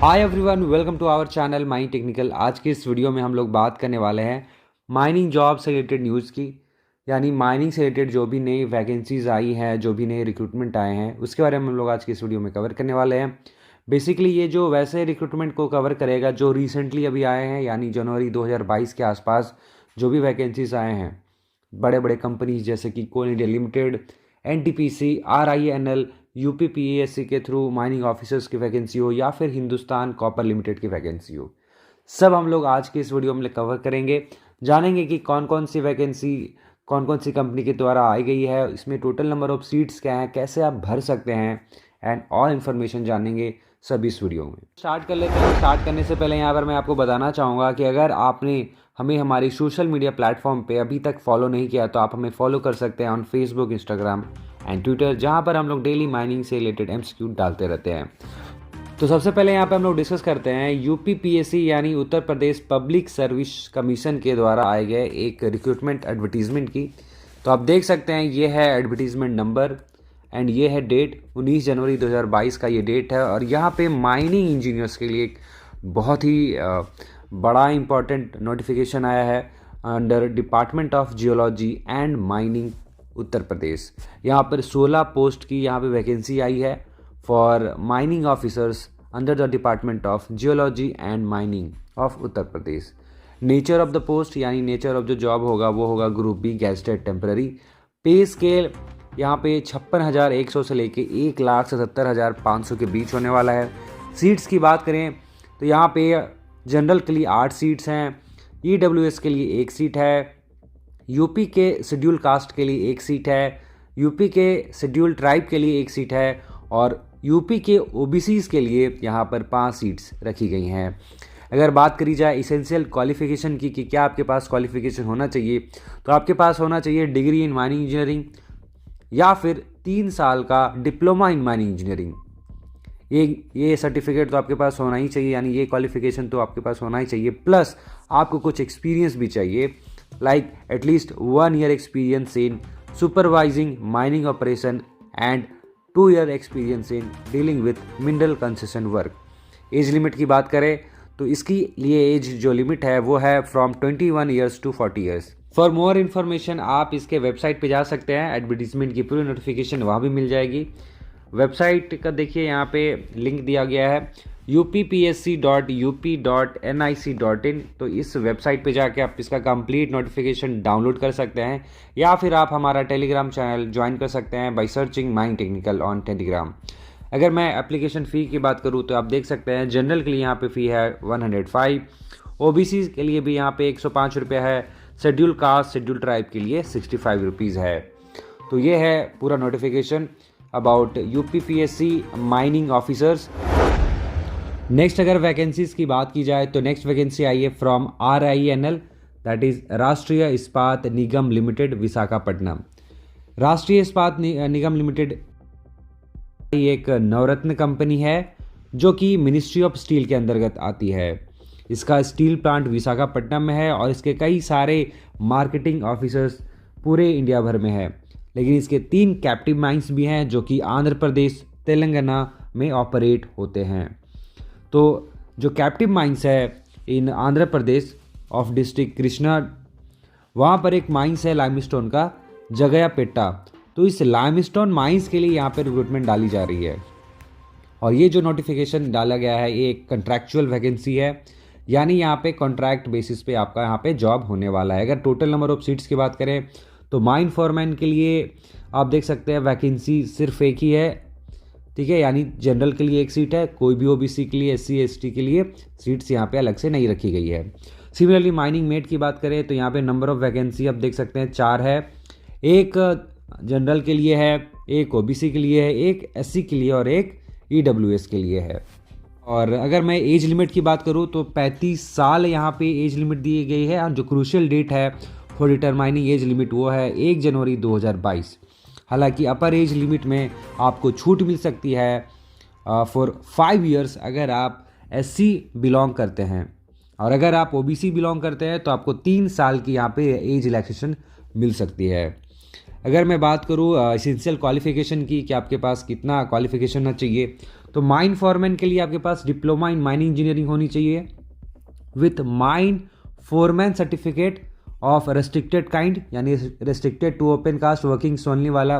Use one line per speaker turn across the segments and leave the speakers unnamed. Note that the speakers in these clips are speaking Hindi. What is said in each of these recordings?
Hi everyone, welcome to our channel mind technical. आज की इस वीडियो में हम लोग बात करने वाले हैं माइनिंग जॉब से रिलेटेड न्यूज़ की। यानी माइनिंग से रिलेटेड जो भी नई वैकेंसीज आई हैं, जो भी नए रिक्रूटमेंट आए हैं, उसके बारे में हम लोग आज की इस वीडियो में कवर करने वाले हैं। बेसिकली ये जो वैसे रिक्रूटमेंट को कवर करेगा जो रिसेंटली अभी आए हैं, यानी जनवरी 2022 के आसपास जो भी वैकेंसीज आए हैं बड़े बड़े कंपनीज जैसे कि कोल India limited, NTPC, RINL, UPPSC के थ्रू माइनिंग ऑफिसर्स की वैकेंसी हो या फिर हिंदुस्तान कॉपर लिमिटेड की वैकेंसी हो, सब हम लोग आज के इस वीडियो में कवर करेंगे। जानेंगे कि कौन कौन सी वैकेंसी कौन कौन सी कंपनी के द्वारा आई गई है, इसमें टोटल नंबर ऑफ सीट्स क्या हैं, कैसे आप भर सकते हैं, एंड ऑल इन्फॉर्मेशन जानेंगे सब इस वीडियो में। स्टार्ट कर लेते हैं। स्टार्ट करने से पहले यहाँ पर मैं आपको बताना चाहूँगा कि अगर आपने हमें हमारी सोशल मीडिया प्लेटफॉर्म पे अभी तक फॉलो नहीं किया तो आप हमें फॉलो कर सकते हैं on Facebook, Instagram and Twitter, जहाँ पर हम लोग डेली माइनिंग से रिलेटेड एमसीक्यू डालते रहते हैं। तो सबसे पहले यहाँ पे हम लोग डिस्कस करते हैं यूपीपीएससी यानी Uttar Pradesh public service commission के द्वारा आए गए एक रिक्रूटमेंट एडवर्टीजमेंट की। तो आप देख सकते हैं ये है एडवर्टीजमेंट नंबर एंड ये है डेट, 19 जनवरी 2022 का ये डेट है। और यहाँ पे माइनिंग इंजीनियर्स के लिए एक बहुत ही बड़ा इंपॉर्टेंट नोटिफिकेशन आया है under department of geology and mining Uttar Pradesh. यहाँ पर 16 पोस्ट की यहाँ पे वैकेंसी आई है for mining officers under the department of geology and mining of Uttar Pradesh. Nature of the post यानी नेचर ऑफ जो जॉब होगा वो होगा group B gazetted temporary. Pay scale यहाँ पे 56,100 से लेके 1,77,500 के बीच होने वाला है। सीट्स की बात करें तो यहाँ पे जनरल के लिए 8 सीट्स हैं, ईडब्ल्यूएस के लिए 1 सीट है, यूपी के शेड्यूल कास्ट के लिए 1 सीट है, यूपी के शेड्यूल ट्राइब के लिए 1 सीट है और यूपी के ओबीसीज के लिए यहाँ पर 5 सीट्स रखी गई हैं। अगर बात करी जाए इसेंशियल क्वालिफिकेशन की कि क्या आपके पास क्वालिफिकेशन होना चाहिए, तो आपके पास होना चाहिए डिग्री इन माइनिंग इंजीनियरिंग या फिर 3 साल का डिप्लोमा इन माइनिंग इंजीनियरिंग। ये सर्टिफिकेट तो आपके पास होना ही चाहिए, यानी ये क्वालिफिकेशन तो आपके पास होना ही चाहिए। प्लस आपको कुछ एक्सपीरियंस भी चाहिए, like at least 1 year experience in supervising mining operation and 2 year experience in dealing with mineral concession work। Age limit की बात करें तो इसकी लिए एज जो लिमिट है वो है from 21 years to 40 years. For more information आप इसके वेबसाइट पे जा सकते हैं, एडवर्टीजमेंट की पूरी नोटिफिकेशन वहाँ भी मिल जाएगी। वेबसाइट का देखिए यहाँ पे लिंक दिया गया है uppsc.up.nic.in। तो इस वेबसाइट पे जाके आप इसका कंप्लीट नोटिफिकेशन डाउनलोड कर सकते हैं या फिर आप हमारा टेलीग्राम चैनल ज्वाइन कर सकते हैं by searching mind technical on Telegram. अगर मैं एप्लीकेशन फ़ी की बात करूँ तो आप देख सकते हैं जनरल के लिए यहाँ पे फ़ी है 105, ओबीसी के लिए भी यहाँ पे 105 रुपये है, शेड्यूल कास्ट शेड्यूल ट्राइब के लिए 65 रुपीज़ है। तो ये है पूरा notification about UPPSC mining officers. Next अगर वैकेंसीज की बात की जाए तो नेक्स्ट वैकेंसी आई है फ्रॉम आरआईएनएल, दैट इज़ राष्ट्रीय इस्पात निगम लिमिटेड, विशाखापट्टनम। राष्ट्रीय इस्पात निगम लिमिटेड एक नवरत्न कंपनी है जो कि मिनिस्ट्री ऑफ स्टील के अंतर्गत आती है। इसका स्टील प्लांट विशाखापट्टनम में है और इसके कई सारे मार्केटिंग ऑफिसर्स पूरे इंडिया भर में है। लेकिन इसके 3 कैप्टिव माइंस भी हैं जो कि आंध्र प्रदेश, तेलंगाना में ऑपरेट होते हैं। तो जो कैप्टिव माइंस है इन आंध्र प्रदेश ऑफ डिस्ट्रिक्ट कृष्णा, वहाँ पर एक माइंस है लाइमस्टोन का, जगयापेट्टा। तो इस लाइमस्टोन माइंस के लिए यहाँ पर रिक्रूटमेंट डाली जा रही है और ये जो नोटिफिकेशन डाला गया है ये एक कंट्रैक्चुअल वैकेंसी है, यानी यहाँ पे कॉन्ट्रैक्ट बेसिस पे आपका यहाँ पे जॉब होने वाला है। अगर टोटल नंबर ऑफ सीट्स की बात करें तो माइन फॉरमैन के लिए आप देख सकते हैं वैकेंसी सिर्फ एक ही है, ठीक है, यानी जनरल के लिए 1 सीट है, कोई भी ओबीसी के लिए, एससी एसटी के लिए सीट्स यहाँ पे अलग से नहीं रखी गई है। सिमिलरली माइनिंग मेट की बात करें तो यहाँ पे नंबर ऑफ वैकेंसी आप देख सकते हैं 4 है, एक जनरल के लिए है, एक ओबीसी के लिए है, एक एससी के लिए और एक ईडब्ल्यूएस के लिए है। और अगर मैं एज लिमिट की बात करूँ तो 35 साल यहाँ पे एज लिमिट दी गई है और जो क्रूशियल डेट है फॉर डिटरमाइनिंग एज लिमिट वो है 1 जनवरी 2022। हालांकि अपर एज लिमिट में आपको छूट मिल सकती है फॉर 5 ईयर्स अगर आप एससी बिलोंग करते हैं, और अगर आप ओबीसी बिलोंग करते हैं तो आपको 3 साल की यहाँ पे एज रिलैक्सेशन मिल सकती है। अगर मैं बात करूँ एसेंशियल क्वालिफिकेशन की कि आपके पास कितना क्वालिफिकेशन होना चाहिए, तो माइन फॉरमैन के लिए आपके पास डिप्लोमा इन माइनिंग इंजीनियरिंग होनी चाहिए with mine foreman certificate of restricted kind, यानी restricted to open cast workings only वाला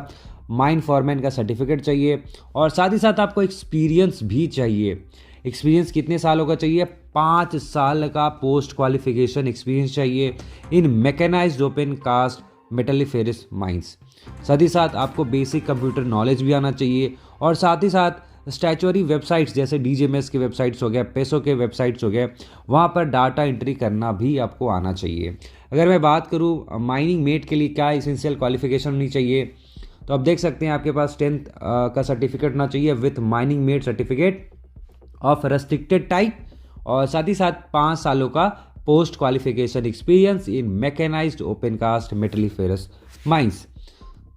माइन फॉरमैन का सर्टिफिकेट चाहिए। और साथ ही साथ आपको एक्सपीरियंस भी चाहिए। एक्सपीरियंस कितने सालों का चाहिए? 5 साल का पोस्ट क्वालिफिकेशन एक्सपीरियंस चाहिए इन mechanised open cast metalliferous mines. साथ ही साथ आपको बेसिक कंप्यूटर नॉलेज भी आना चाहिए, और साथ ही साथ स्टैचुअरी वेबसाइट्स जैसे डीजीएमएस के वेबसाइट्स हो गए, पेसो के वेबसाइट्स हो गए, वहाँ पर डाटा एंट्री करना भी आपको आना चाहिए। अगर मैं बात करूँ माइनिंग मेट के लिए क्या एसेंशियल क्वालिफिकेशन होनी चाहिए, तो आप देख सकते हैं आपके पास 10th का सर्टिफिकेट होना चाहिए with mining mate certificate of restricted type, और साथ ही साथ 5 सालों का post qualification experience in mechanised open cast metalliferous mines.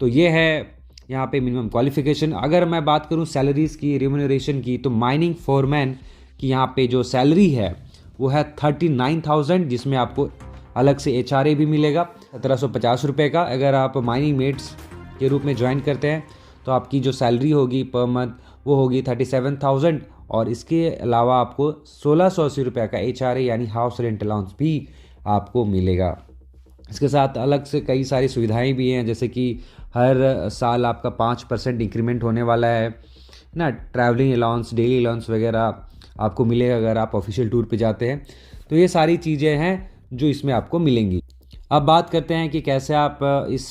तो ये है यहाँ पे मिनिमम क्वालिफिकेशन। अगर मैं बात करूँ सैलरीज की, रिम्यूनरेशन की, तो माइनिंग फोरमैन की यहाँ पे जो सैलरी है वो है 39,000, जिसमें आपको अलग से HRA भी मिलेगा 1750 रुपये का। अगर आप माइनिंग मेट्स के रूप में ज्वाइन करते हैं तो आपकी जो सैलरी होगी पर मंथ वो होगी 37,000, और इसके अलावा आपको 1680 रुपये का HRA यानी हाउस रेंट अलाउंस भी आपको मिलेगा। इसके साथ अलग से कई सारी सुविधाएं भी हैं, जैसे कि हर साल आपका 5% इंक्रीमेंट होने वाला है ना, ट्रैवलिंग अलाउंस, डेली अलाउंस वगैरह आपको मिलेगा अगर आप ऑफिशियल टूर पे जाते हैं। तो ये सारी चीज़ें हैं जो इसमें आपको मिलेंगी। अब बात करते हैं कि कैसे आप इस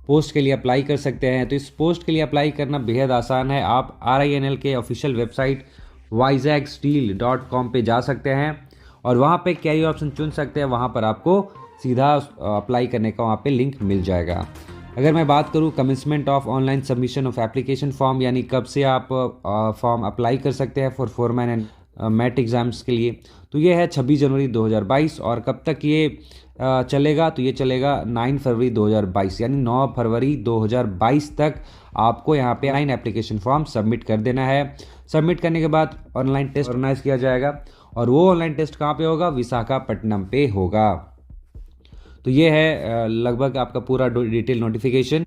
पोस्ट के लिए अप्लाई कर सकते हैं। तो इस पोस्ट के लिए अप्लाई करना बेहद आसान है। आप RINL के ऑफिशियल वेबसाइट vizagsteel.com पे जा सकते हैं और वहाँ पे कैरियर ऑप्शन चुन सकते हैं। वहाँ पर आपको सीधा अप्लाई करने का वहाँ पे लिंक मिल जाएगा। अगर मैं बात करूँ commencement of online submission of application form, यानी कब से आप फॉर्म अप्लाई कर सकते हैं for foreman and mate exams के लिए, तो ये है 26 जनवरी 2022। और कब तक ये चलेगा, तो ये चलेगा 9 फरवरी 2022, यानी 9 फरवरी 2022 तक आपको यहाँ पे ऑनलाइन एप्लीकेशन फॉर्म सबमिट कर देना है। सबमिट करने के बाद ऑनलाइन टेस्ट ऑर्गेनाइज किया जाएगा, और वो ऑनलाइन टेस्ट कहाँ पे होगा? विशाखापट्टनम पे होगा। तो ये है लगभग आपका पूरा डिटेल नोटिफिकेशन।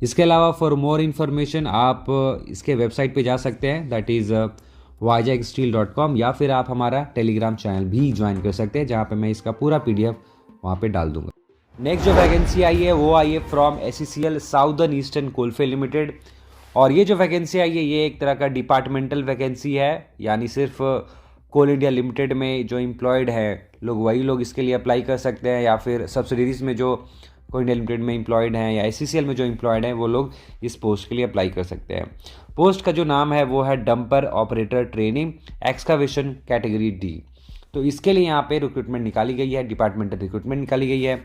इसके अलावा फॉर मोर इन्फॉर्मेशन आप इसके वेबसाइट पे जा सकते हैं, दैट इज़ vizagsteel.com, या फिर आप हमारा टेलीग्राम चैनल भी ज्वाइन कर सकते हैं, जहाँ पे मैं इसका पूरा PDF वहाँ पे डाल दूंगा। नेक्स्ट जो वैकेंसी आई है वो आई है from SECL southern eastern coalfield limited. और ये जो वैकेंसी आई है ये एक तरह का डिपार्टमेंटल वैकेंसी है, यानी सिर्फ कोल इंडिया लिमिटेड में जो एम्प्लॉयड है लोग वही लोग इसके लिए अप्लाई कर सकते हैं, या फिर सब्सिडीज़ में जो कोल इंडिया लिमिटेड में एम्प्लॉयड हैं या SECL में जो एम्प्लॉयड हैं वो लोग इस पोस्ट के लिए अप्लाई कर सकते हैं। पोस्ट का जो नाम है वो है dumper operator training excavation category D। तो इसके लिए यहाँ पे रिक्रूटमेंट निकाली गई है, डिपार्टमेंटल रिक्रूटमेंट निकाली गई है।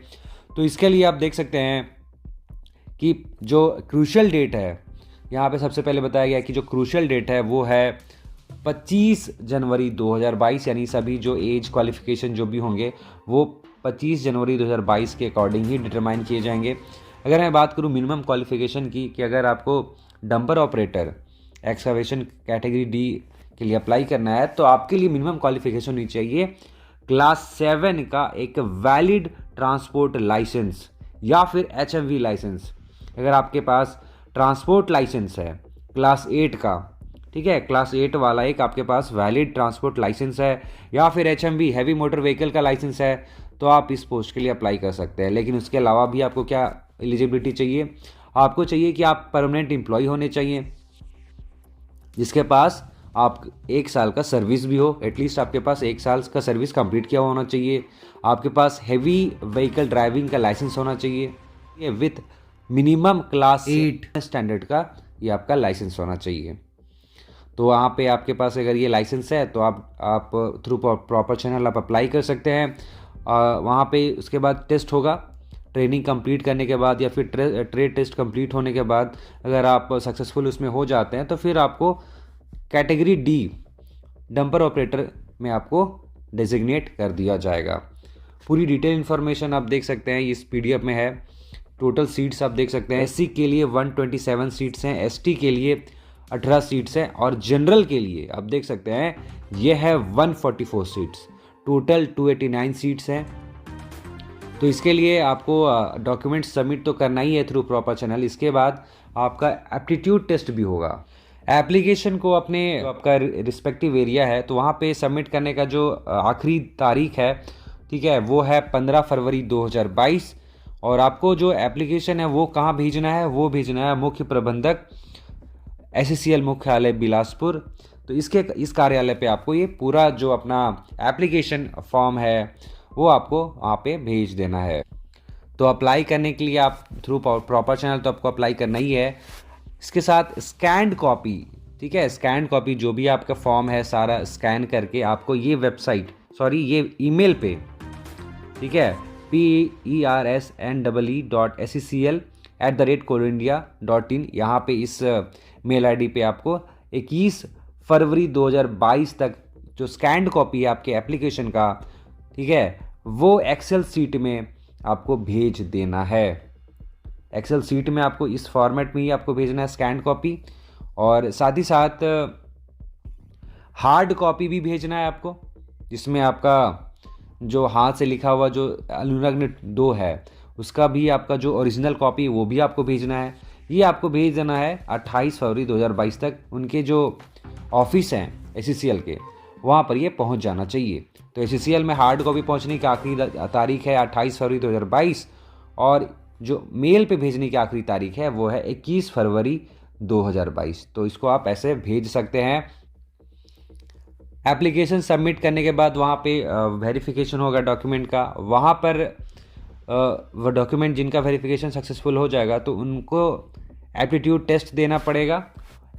तो इसके लिए आप देख सकते हैं कि जो क्रूशियल डेट है यहाँ पे सबसे पहले बताया गया कि जो क्रूशियल डेट है वो है 25 जनवरी 2022, यानी सभी जो एज क्वालिफिकेशन जो भी होंगे वो 25 जनवरी 2022 के अकॉर्डिंग ही डिटरमाइन किए जाएंगे। अगर मैं बात करूँ मिनिमम क्वालिफिकेशन की, कि अगर आपको dumper operator excavation category D के लिए अप्लाई करना है तो आपके लिए मिनिमम क्वालिफिकेशन होनी चाहिए क्लास 7 का एक वैलिड ट्रांसपोर्ट लाइसेंस या फिर HMV लाइसेंस। अगर आपके पास ट्रांसपोर्ट लाइसेंस है क्लास 8 का, ठीक है, क्लास 8 वाला एक आपके पास वैलिड ट्रांसपोर्ट लाइसेंस है, या फिर HMV हैवी मोटर व्हीकल का लाइसेंस है, तो आप इस पोस्ट के लिए अप्लाई कर सकते हैं। लेकिन उसके अलावा भी आपको क्या एलिजिबिलिटी चाहिए? आपको चाहिए कि आप परमानेंट एम्प्लॉय होने चाहिए, जिसके पास आप 1 साल का सर्विस भी हो, एटलीस्ट आपके पास 1 साल का सर्विस कंप्लीट किया होना चाहिए। आपके पास हैवी व्हीकल ड्राइविंग का लाइसेंस होना चाहिए विथ मिनिमम क्लास 8 स्टैंडर्ड का ये आपका लाइसेंस होना चाहिए। तो वहाँ पे आपके पास अगर ये लाइसेंस है तो आप थ्रू प्रॉपर चैनल आप अप्लाई कर सकते हैं। वहाँ पे उसके बाद टेस्ट होगा, ट्रेनिंग कंप्लीट करने के बाद या फिर ट्रेड टेस्ट कंप्लीट होने के बाद अगर आप सक्सेसफुल उसमें हो जाते हैं तो फिर आपको कैटेगरी D डंपर ऑपरेटर में आपको डेजिग्नेट कर दिया जाएगा। पूरी डिटेल इन्फॉर्मेशन आप देख सकते हैं इस PDF में है। टोटल सीट्स आप देख सकते हैं, SC के लिए 127 सीट्स हैं, ST के लिए 18 सीट्स हैं, और जनरल के लिए आप देख सकते हैं ये है 144 सीट्स। टोटल 289 सीट्स हैं। तो इसके लिए आपको डॉक्यूमेंट्स सबमिट तो करना ही है थ्रू प्रॉपर चैनल। इसके बाद आपका एप्टीट्यूड टेस्ट भी होगा। एप्लीकेशन को अपने जो आपका रिस्पेक्टिव एरिया है तो वहाँ पे सबमिट करने का जो आखिरी तारीख है, ठीक है, वो है 15 फरवरी 2022। और आपको जो एप्लीकेशन है वो कहाँ भेजना है, वो भेजना है मुख्य प्रबंधक SCCL मुख्यालय बिलासपुर। तो इस कार्यालय पे आपको ये पूरा जो अपना एप्लीकेशन फॉर्म है वो आपको वहाँ पे भेज देना है। तो अप्लाई करने के लिए आप थ्रू प्रॉपर चैनल तो आपको अप्लाई करना ही है। इसके साथ स्कैन्ड कॉपी, ठीक है, स्कैन्ड कॉपी जो भी आपका फॉर्म है सारा स्कैन करके आपको ये ये ईमेल पे, ठीक है, PERSNEE.SCCL@coindia.in, यहाँ पे इस मेल आईडी पे आपको 21 फरवरी 2022 तक जो स्कैन्ड कॉपी है आपके एप्लीकेशन का, ठीक है, वो एक्सेल सीट में आपको भेज देना है। एक्सेल सीट में आपको इस फॉर्मेट में ही आपको भेजना है स्कैन्ड कॉपी। और साथ ही साथ हार्ड कॉपी भी भेजना है आपको, जिसमें आपका जो हाथ से लिखा हुआ जो अनुलग्न 2 है उसका भी आपका जो ओरिजिनल कॉपी वो भी आपको भेजना है। ये आपको भेज देना है 28 फरवरी 2022 तक। उनके जो ऑफिस हैं SCCL के, वहाँ पर ये पहुँच जाना चाहिए। तो SCCL में हार्ड कॉपी पहुँचने की आखिरी तारीख है 28 फरवरी 2022 और जो मेल पे भेजने की आखिरी तारीख है वो है 21 फरवरी 2022। तो इसको आप ऐसे भेज सकते हैं। एप्लीकेशन सबमिट करने के बाद वहाँ पे वेरिफिकेशन होगा डॉक्यूमेंट का। वहाँ पर वो डॉक्यूमेंट जिनका वेरिफिकेशन सक्सेसफुल हो जाएगा तो उनको एप्टीट्यूड टेस्ट देना पड़ेगा।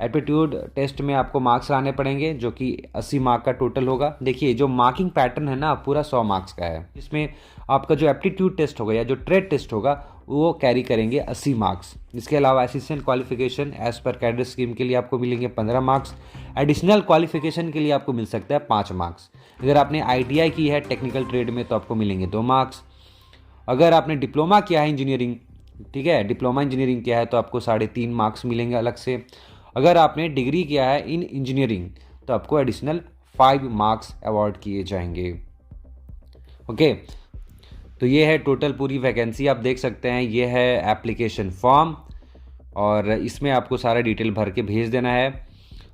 एप्टीट्यूड टेस्ट में आपको मार्क्स लाने पड़ेंगे जो कि 80 मार्क का टोटल होगा। देखिए जो मार्किंग पैटर्न है ना पूरा 100 मार्क्स का है। इसमें आपका जो एप्टीट्यूड टेस्ट होगा या जो ट्रेड टेस्ट होगा वो कैरी करेंगे 80 मार्क्स। इसके अलावा असिस्टेंट क्वालिफिकेशन एज पर कैडर स्कीम के लिए आपको मिलेंगे 15 मार्क्स। एडिशनल क्वालिफिकेशन के लिए आपको मिल सकता है 5 मार्क्स। अगर आपने ITI की है टेक्निकल ट्रेड में तो आपको मिलेंगे 2 मार्क्स। अगर आपने डिप्लोमा किया है इंजीनियरिंग, ठीक है, डिप्लोमा इंजीनियरिंग किया है तो आपको 3.5 मार्क्स मिलेंगे अलग से। अगर आपने डिग्री किया है इन इंजीनियरिंग तो आपको एडिशनल 5 मार्क्स अवॉर्ड किए जाएंगे। ओके, तो ये है टोटल पूरी वैकेंसी, आप देख सकते हैं। ये है एप्लीकेशन फॉर्म और इसमें आपको सारा डिटेल भर के भेज देना है।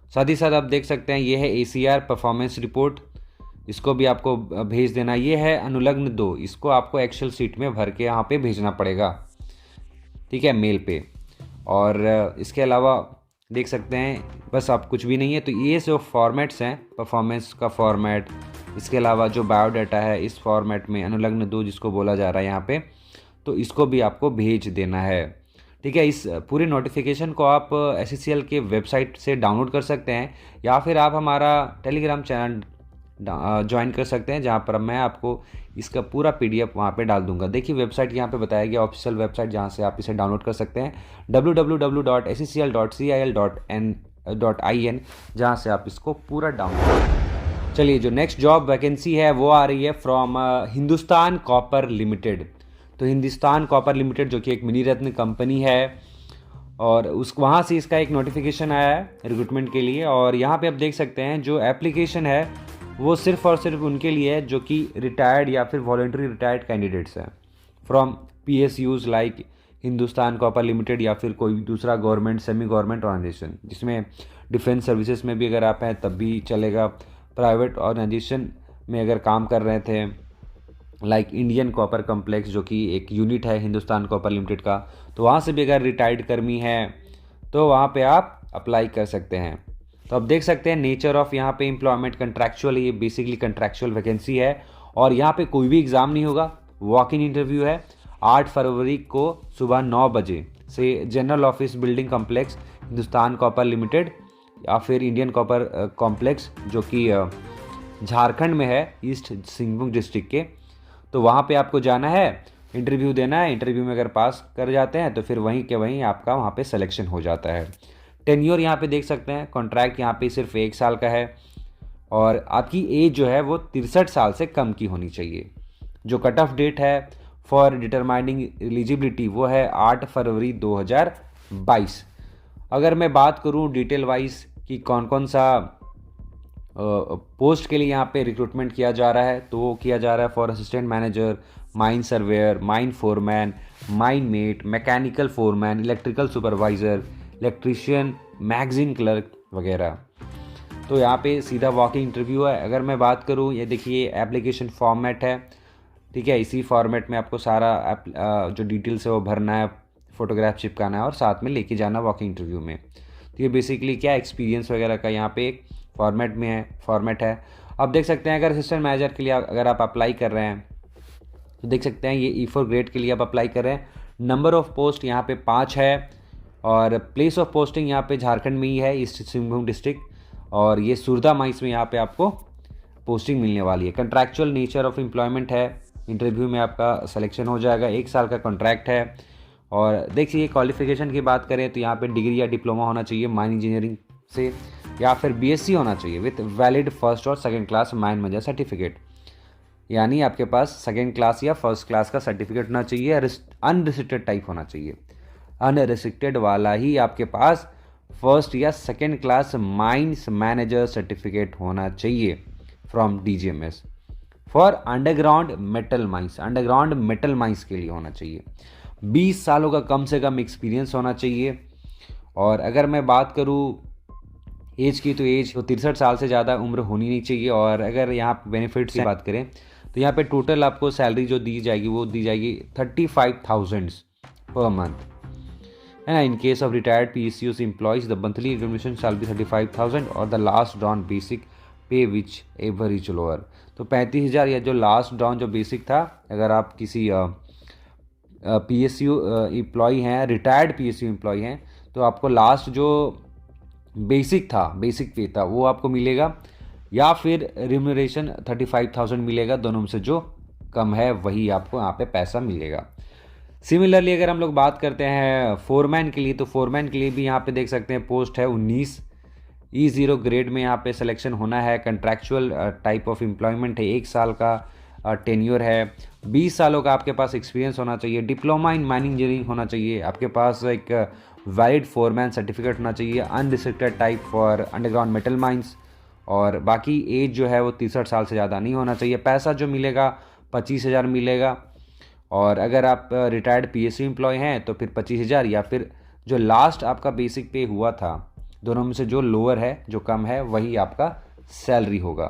साथ ही साथ आप देख सकते हैं ये है ACR परफॉर्मेंस रिपोर्ट, इसको भी आपको भेज देना। ये है अनुलग्न 2, इसको आपको एक्सेल सीट में भर के यहाँ पे भेजना पड़ेगा, ठीक है, मेल पे। और इसके अलावा देख सकते हैं बस आप कुछ भी नहीं है। तो ये जो फॉर्मेट्स हैं, परफॉर्मेंस का फॉर्मेट, इसके अलावा जो बायोडाटा है इस फॉर्मेट में अनुलग्न 2 जिसको बोला जा रहा है यहाँ पे, तो इसको भी आपको भेज देना है, ठीक है। इस पूरे नोटिफिकेशन को आप SCCL के वेबसाइट से डाउनलोड कर सकते हैं या फिर आप हमारा टेलीग्राम चैनल ज्वाइन कर सकते हैं, जहाँ पर मैं आपको इसका पूरा PDF वहाँ पे डाल दूंगा। देखिए वेबसाइट यहाँ पे बताया गया, ऑफिशियल वेबसाइट जहाँ से आप इसे डाउनलोड कर सकते हैं www.sccl.cil.in, जहाँ से आप इसको पूरा डाउनलोड। चलिए जो नेक्स्ट जॉब वैकेंसी है वो आ रही है फ्रॉम हिंदुस्तान कॉपर लिमिटेड। तो हिंदुस्तान कॉपर लिमिटेड जो कि एक मिनी रत्न कंपनी है और उस वहाँ से इसका एक नोटिफिकेशन आया है रिक्रूटमेंट के लिए। और यहाँ पे आप देख सकते हैं जो एप्लीकेशन है वो सिर्फ और सिर्फ उनके लिए है जो कि रिटायर्ड या फिर वॉलंटरी रिटायर्ड कैंडिडेट्स हैं from PSUs like Hindustan copper limited या फिर कोई दूसरा गवर्नमेंट सेमी गवर्नमेंट ऑर्गेनाइजेशन, जिसमें डिफेंस सर्विसेज में भी अगर आप हैं तब भी चलेगा। प्राइवेट ऑर्गेनाइजेशन में अगर काम कर रहे थे लाइक इंडियन कॉपर कॉम्प्लेक्स जो कि एक यूनिट है हिंदुस्तान कॉपर लिमिटेड का, तो वहाँ से भी अगर रिटायर्ड कर्मी है तो वहाँ पे आप अप्लाई कर सकते हैं। तो आप देख सकते हैं नेचर ऑफ यहाँ पे एम्प्लॉयमेंट कंट्रैक्चुअल, ये बेसिकली कंट्रैक्चुअल वैकेंसी है और यहाँ पे कोई भी एग्ज़ाम नहीं होगा, वॉक इन इंटरव्यू है। 8 फरवरी को सुबह 9 बजे से general office building complex Hindustan copper limited या फिर इंडियन कॉपर कॉम्प्लेक्स जो कि झारखंड में है, ईस्ट सिंहभूम डिस्ट्रिक्ट के। तो वहाँ पे आपको जाना है, इंटरव्यू देना है। इंटरव्यू में अगर पास कर जाते हैं तो फिर वहीं के वहीं आपका वहाँ पे सिलेक्शन हो जाता है। टेन्योर यहाँ पे देख सकते हैं, कॉन्ट्रैक्ट यहाँ पे सिर्फ 1 साल का है और आपकी एज जो है वो 63 साल से कम की होनी चाहिए। जो कट ऑफ डेट है फॉर डिटरमाइनिंग एलिजिबिलिटी वो है 8 फरवरी 2022। अगर मैं बात करूँ डिटेल वाइज कि कौन कौन सा पोस्ट के लिए यहाँ पे रिक्रूटमेंट किया जा रहा है, तो वो किया जा रहा है for assistant manager, mine surveyor, mine foreman, mine mate, mechanical foreman, electrical supervisor, electrician, magazine clerk, वगैरह। तो यहाँ पे सीधा वॉकिंग इंटरव्यू है। अगर मैं बात करूँ, ये देखिए एप्लीकेशन फॉर्मेट है, ठीक है। इसी फॉर्मेट में आपको सारा जो डिटेल्स है वो भरना है, फ़ोटोग्राफ चिपकाना है और साथ में लेके जाना वॉकिंग इंटरव्यू में। तो ये बेसिकली क्या एक्सपीरियंस वगैरह का यहाँ पे एक फॉर्मेट है। अब देख सकते हैं अगर असिस्टेंट मैनेजर के लिए अगर आप अप्लाई कर रहे हैं तो देख सकते हैं ये E4 ग्रेड के लिए आप अप्लाई कर रहे हैं। नंबर ऑफ़ पोस्ट यहाँ पे 5 है और प्लेस ऑफ पोस्टिंग यहाँ पे झारखंड में ही है, ईस्ट सिंहभूम डिस्ट्रिक्ट, और ये सुरदा माइंस में यहाँ पे आपको पोस्टिंग मिलने वाली है। कंट्रैक्चुअल नेचर ऑफ एम्प्लॉयमेंट है, इंटरव्यू में आपका सिलेक्शन हो जाएगा। 1 साल का कॉन्ट्रैक्ट है। और देखिए क्वालिफिकेशन की बात करें तो यहाँ पे डिग्री या डिप्लोमा होना चाहिए माइन इंजीनियरिंग से, या फिर BSc होना चाहिए विथ वैलिड फर्स्ट और second class mine manager certificate. यानी आपके पास सेकंड क्लास या फर्स्ट क्लास का सर्टिफिकेट होना चाहिए। अनरिस्ट्रिक्टेड टाइप होना चाहिए, अनरिस्ट्रिक्टेड वाला ही आपके पास फर्स्ट या second class mines manager certificate होना चाहिए from DGMS for underground metal mines के लिए होना चाहिए। 20 सालों का कम से कम एक्सपीरियंस होना चाहिए। और अगर मैं बात करूँ एज की, तो एज तो 63 साल से ज़्यादा उम्र होनी नहीं चाहिए। और अगर यहाँ बेनिफिट्स की बात करें तो यहाँ पे टोटल आपको सैलरी जो दी जाएगी वो दी जाएगी 35,000 पर मंथ, है ना। In case of retired PSUs employees the monthly remuneration shall be 35,000 और द लास्ट डाउन बेसिक पे विच एवर इज लोअर। तो 35,000 या जो लास्ट डाउन जो बेसिक था, अगर आप किसी PSU एम्प्लॉय हैं, रिटायर्ड PSU एम्प्लॉय हैं, तो आपको लास्ट जो बेसिक पे था वो आपको मिलेगा, या फिर रिम्यूनरेशन 35,000 मिलेगा। दोनों में से जो कम है वही आपको यहाँ पे पैसा मिलेगा। सिमिलरली अगर हम लोग बात करते हैं फोरमैन के लिए, तो फोरमैन के लिए भी यहाँ पे देख सकते हैं पोस्ट है 19 E0 ग्रेड में यहाँ पे सिलेक्शन होना है। कंट्रैक्चुअल टाइप ऑफ एम्प्लॉयमेंट है, 1 साल का टेन्योर है, 20 सालों का आपके पास एक्सपीरियंस होना चाहिए, डिप्लोमा इन माइनिंग इंजीनियरिंग होना चाहिए, आपके पास एक वैलिड फोरमैन सर्टिफिकेट होना चाहिए, unrestricted type for underground metal mines, और बाकी एज जो है वो 63 साल से ज़्यादा नहीं होना चाहिए। पैसा जो मिलेगा 25,000 मिलेगा। और अगर आप रिटायर्ड PSU एम्प्लॉय हैं तो फिर 25,000, या फिर जो लास्ट आपका बेसिक पे हुआ था, दोनों में से जो लोअर है, जो कम है, वही आपका सैलरी होगा।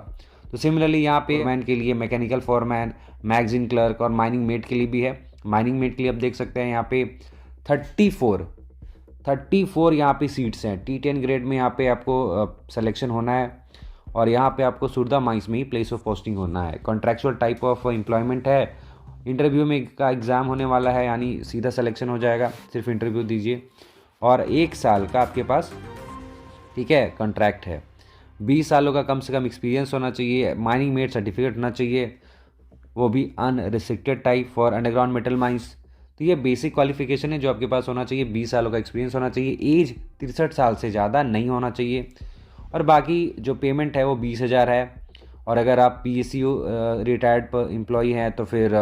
तो सिमिलरली यहाँ पे मैन के लिए मैकेनिकल फोरमैन, मैगजीन क्लर्क और माइनिंग मेट के लिए भी है। माइनिंग मेट के लिए आप देख सकते हैं यहाँ पे 34 यहाँ पे सीट्स हैं। T10 ग्रेड में यहाँ पे आपको सिलेक्शन होना है और यहाँ पे आपको सुरदा माइंस में ही प्लेस ऑफ पोस्टिंग होना है। कॉन्ट्रैक्चुअल टाइप ऑफ एम्प्लॉयमेंट है। इंटरव्यू में का एग्ज़ाम होने वाला है, यानी सीधा सिलेक्शन हो जाएगा, सिर्फ इंटरव्यू दीजिए। और 1 साल का आपके पास, ठीक है, कॉन्ट्रैक्ट है। 20 सालों का कम से कम एक्सपीरियंस होना चाहिए, माइनिंग मेट सर्टिफिकेट होना चाहिए, वो भी unrestricted type for underground metal mines. तो ये बेसिक क्वालिफिकेशन है जो आपके पास होना चाहिए। 20 सालों का एक्सपीरियंस होना चाहिए, एज 63 साल से ज़्यादा नहीं होना चाहिए, और बाकी जो पेमेंट है वो 20,000 है। और अगर आप PSU रिटायर्ड एम्प्लॉई हैं तो फिर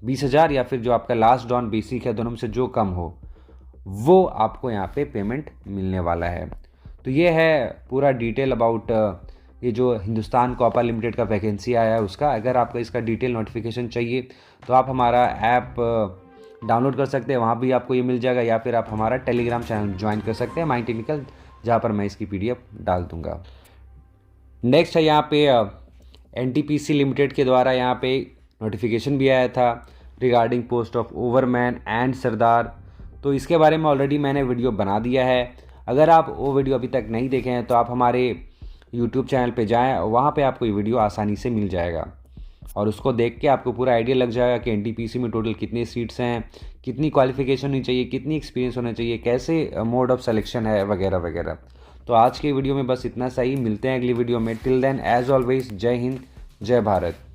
20,000, या फिर जो आपका लास्ट डॉन बेसिक है, दोनों में से जो कम हो वो आपको यहाँ पे पेमेंट मिलने वाला है। तो ये है पूरा डिटेल अबाउट ये जो हिंदुस्तान कॉपर लिमिटेड का वैकेंसी आया है उसका। अगर आपको इसका डिटेल नोटिफिकेशन चाहिए तो आप हमारा ऐप डाउनलोड कर सकते हैं, वहाँ भी आपको ये मिल जाएगा, या फिर आप हमारा टेलीग्राम चैनल ज्वाइन कर सकते हैं माइंड टेक्निकल, जहाँ पर मैं इसकी PDF डाल दूँगा। नेक्स्ट है यहाँ पे NTPC लिमिटेड के द्वारा यहाँ पे नोटिफिकेशन भी आया था regarding post of overman and sardar. तो इसके बारे में ऑलरेडी मैंने वीडियो बना दिया है। अगर आप वो वीडियो अभी तक नहीं देखे हैं तो आप हमारे YouTube चैनल पे जाएं, वहाँ पे आपको ये वीडियो आसानी से मिल जाएगा, और उसको देख के आपको पूरा आइडिया लग जाएगा कि NTPC में टोटल कितनी सीट्स हैं, कितनी क्वालिफिकेशन होनी चाहिए, कितनी एक्सपीरियंस होना चाहिए, कैसे मोड ऑफ सिलेक्शन है, वगैरह वगैरह। तो आज के वीडियो में बस इतना सही, मिलते हैं अगली वीडियो में। टिल देन एज ऑलवेज, जय हिंद, जय भारत।